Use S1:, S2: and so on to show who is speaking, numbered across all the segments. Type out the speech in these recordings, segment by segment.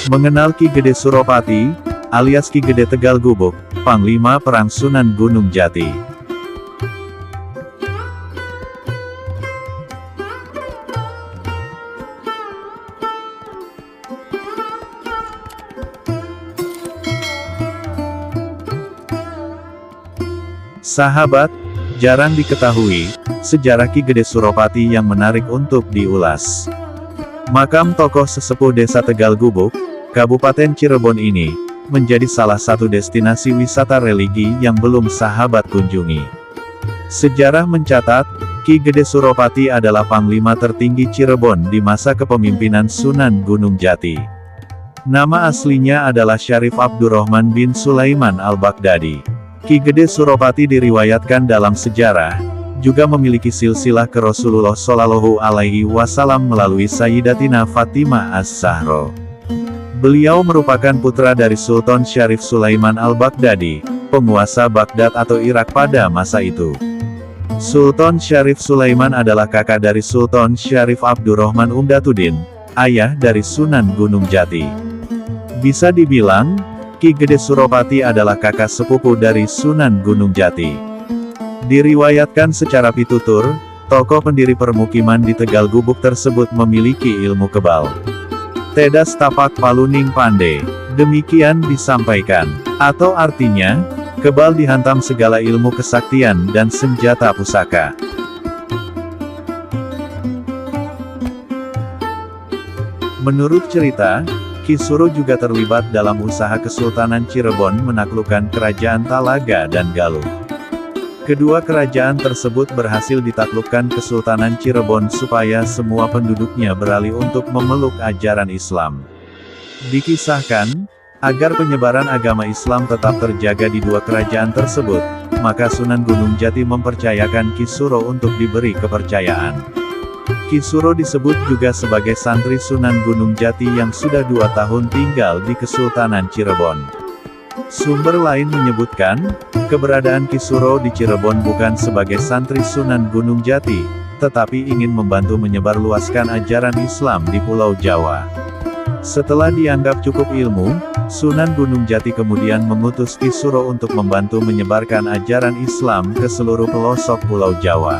S1: Mengenal Ki Gede Suropati, alias Ki Gede Tegal Gubuk, Panglima Perang Sunan Gunung Jati. Sahabat, jarang diketahui, sejarah Ki Gede Suropati yang menarik untuk diulas. Makam tokoh sesepuh Desa Tegal Gubuk, Kabupaten Cirebon ini, menjadi salah satu destinasi wisata religi yang belum sahabat kunjungi. Sejarah mencatat, Ki Gede Suropati adalah panglima tertinggi Cirebon di masa kepemimpinan Sunan Gunung Jati. Nama aslinya adalah Syarif Abdurrahman bin Sulaiman al-Baghdadi. Ki Gede Suropati diriwayatkan dalam sejarah, juga memiliki silsilah ke Rasulullah Shallallahu Alaihi Wasallam melalui Sayyidatina Fatimah Az-Zahra. Beliau merupakan putra dari Sultan Syarif Sulaiman al-Baghdadi, penguasa Baghdad atau Irak pada masa itu. Sultan Syarif Sulaiman adalah kakak dari Sultan Syarif Abdurrahman Umdatuddin, ayah dari Sunan Gunung Jati. Bisa dibilang, Ki Gede Suropati adalah kakak sepupu dari Sunan Gunung Jati. Diriwayatkan secara pitutur, tokoh pendiri permukiman di Tegal Gubuk tersebut memiliki ilmu kebal. Tedas tapak paluning pande, demikian disampaikan. Atau artinya, kebal dihantam segala ilmu kesaktian dan senjata pusaka. Menurut cerita, Ki Suro juga terlibat dalam usaha Kesultanan Cirebon menaklukkan kerajaan Talaga dan Galuh. Kedua kerajaan tersebut berhasil ditaklukkan Kesultanan Cirebon supaya semua penduduknya beralih untuk memeluk ajaran Islam. Dikisahkan, agar penyebaran agama Islam tetap terjaga di dua kerajaan tersebut, maka Sunan Gunung Jati mempercayakan Ki Suro untuk diberi kepercayaan. Ki Suro disebut juga sebagai santri Sunan Gunung Jati yang sudah 2 tahun tinggal di Kesultanan Cirebon. Sumber lain menyebutkan, keberadaan Ki Suro di Cirebon bukan sebagai santri Sunan Gunung Jati, tetapi ingin membantu menyebarluaskan ajaran Islam di Pulau Jawa. Setelah dianggap cukup ilmu, Sunan Gunung Jati kemudian mengutus Ki Suro untuk membantu menyebarkan ajaran Islam ke seluruh pelosok Pulau Jawa.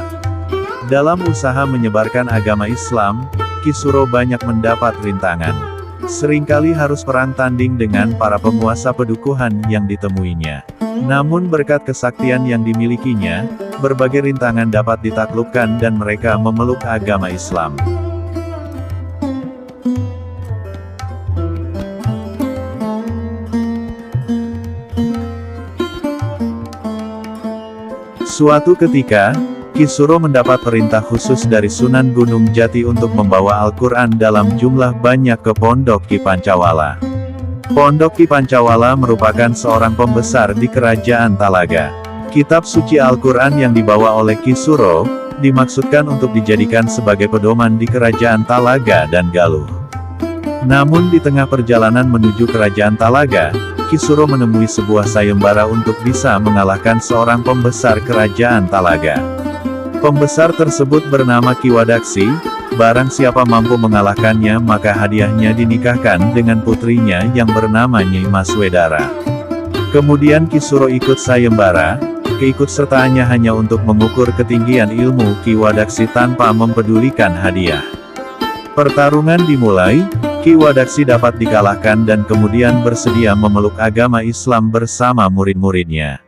S1: Dalam usaha menyebarkan agama Islam, Ki Suro banyak mendapat rintangan. Seringkali harus perang tanding dengan para penguasa pedukuhan yang ditemuinya. Namun berkat kesaktian yang dimilikinya, berbagai rintangan dapat ditaklukkan dan mereka memeluk agama Islam. Suatu ketika, Ki Suro mendapat perintah khusus dari Sunan Gunung Jati untuk membawa Al-Quran dalam jumlah banyak ke Pondok Ki Pancawala. Pondok Ki Pancawala merupakan seorang pembesar di Kerajaan Talaga. Kitab suci Al-Quran yang dibawa oleh Ki Suro, dimaksudkan untuk dijadikan sebagai pedoman di Kerajaan Talaga dan Galuh. Namun di tengah perjalanan menuju Kerajaan Talaga, Ki Suro menemui sebuah sayembara untuk bisa mengalahkan seorang pembesar Kerajaan Talaga. Pembesar tersebut bernama Ki Wadaksi, barang siapa mampu mengalahkannya maka hadiahnya dinikahkan dengan putrinya yang bernama Nyai Maswedara. Kemudian Ki Suro ikut sayembara, keikutsertaannya hanya untuk mengukur ketinggian ilmu Ki Wadaksi tanpa mempedulikan hadiah. Pertarungan dimulai, Ki Wadaksi dapat dikalahkan dan kemudian bersedia memeluk agama Islam bersama murid-muridnya.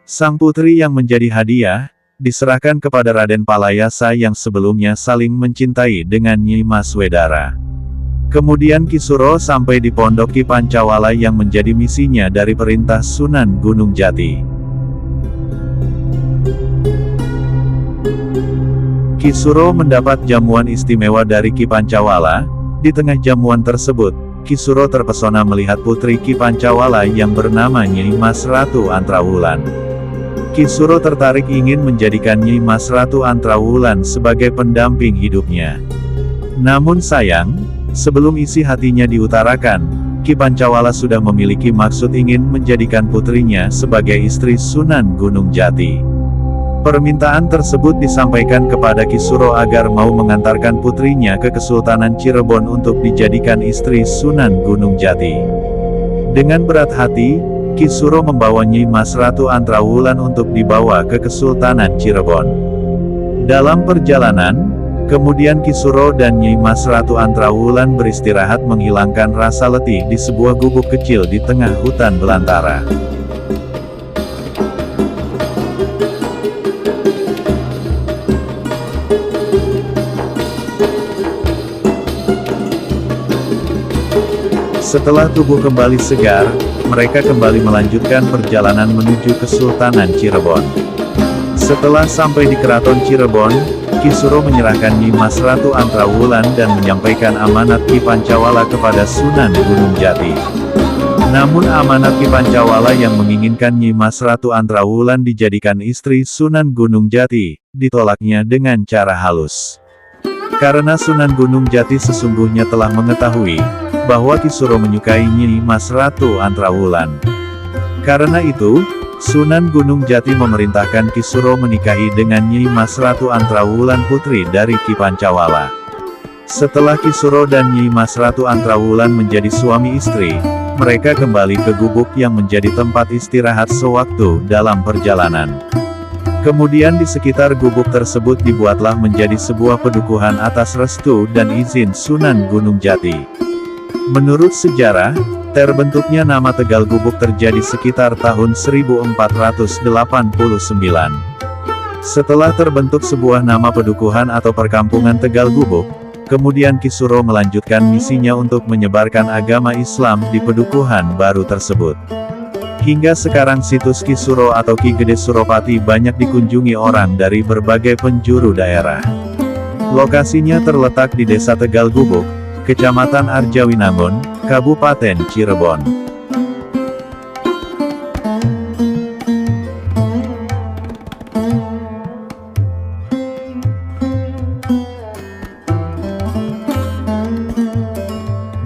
S1: Sang putri yang menjadi hadiah, diserahkan kepada Raden Palayasa yang sebelumnya saling mencintai dengan Nyai Maswedara. Kemudian Ki Suro sampai di Pondok Ki Pancawala yang menjadi misinya dari perintah Sunan Gunung Jati. Ki Suro mendapat jamuan istimewa dari Ki Pancawala. Di tengah jamuan tersebut, Ki Suro terpesona melihat putri Ki Pancawala yang bernama Nyai Mas Ratu Antrawulan. Ki Suro tertarik ingin menjadikan Nyai Mas Ratu Antrawulan sebagai pendamping hidupnya. Namun sayang, sebelum isi hatinya diutarakan, Ki Pancawala sudah memiliki maksud ingin menjadikan putrinya sebagai istri Sunan Gunung Jati. Permintaan tersebut disampaikan kepada Ki Suro agar mau mengantarkan putrinya ke Kesultanan Cirebon untuk dijadikan istri Sunan Gunung Jati. Dengan berat hati, Ki Suro membawa Nyi Mas Ratu Antrawulan untuk dibawa ke Kesultanan Cirebon. Dalam perjalanan, kemudian Ki Suro dan Nyi Mas Ratu Antrawulan beristirahat menghilangkan rasa letih di sebuah gubuk kecil di tengah hutan belantara. Setelah tubuh kembali segar, mereka kembali melanjutkan perjalanan menuju Kesultanan Cirebon. Setelah sampai di Keraton Cirebon, Ki Suro menyerahkan Nyi Mas Ratu Antrawulan dan menyampaikan amanat Ki Pancawala kepada Sunan Gunung Jati. Namun amanat Ki Pancawala yang menginginkan Nyi Mas Ratu Antrawulan dijadikan istri Sunan Gunung Jati, ditolaknya dengan cara halus. Karena Sunan Gunung Jati sesungguhnya telah mengetahui bahwa Ki Suro menyukai Nyi Mas Ratu Antrawulan. Karena itu, Sunan Gunung Jati memerintahkan Ki Suro menikahi dengan Nyi Mas Ratu Antrawulan putri dari Ki Pancawala. Setelah Ki Suro dan Nyi Mas Ratu Antrawulan menjadi suami istri, mereka kembali ke gubuk yang menjadi tempat istirahat sewaktu dalam perjalanan. Kemudian di sekitar gubuk tersebut dibuatlah menjadi sebuah pedukuhan atas restu dan izin Sunan Gunung Jati. Menurut sejarah, terbentuknya nama Tegal Gubuk terjadi sekitar tahun 1489. Setelah terbentuk sebuah nama pedukuhan atau perkampungan Tegal Gubuk, kemudian Ki Suro melanjutkan misinya untuk menyebarkan agama Islam di pedukuhan baru tersebut. Hingga sekarang situs Ki Suro atau Ki Gede Suropati banyak dikunjungi orang dari berbagai penjuru daerah. Lokasinya terletak di Desa Tegal Gubuk, Kecamatan Arjawinangun, Kabupaten Cirebon.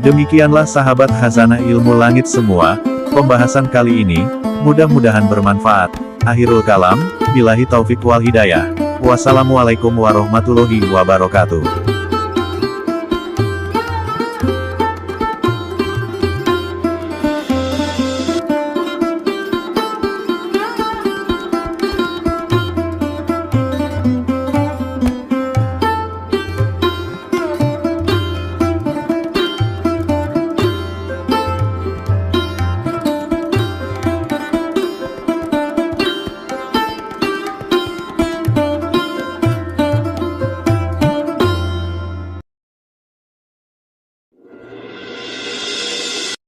S1: Demikianlah sahabat Khazanah Ilmu Langit semua, pembahasan kali ini, mudah-mudahan bermanfaat. Akhirul kalam, billahi taufik wal hidayah. Wassalamualaikum warahmatullahi wabarakatuh.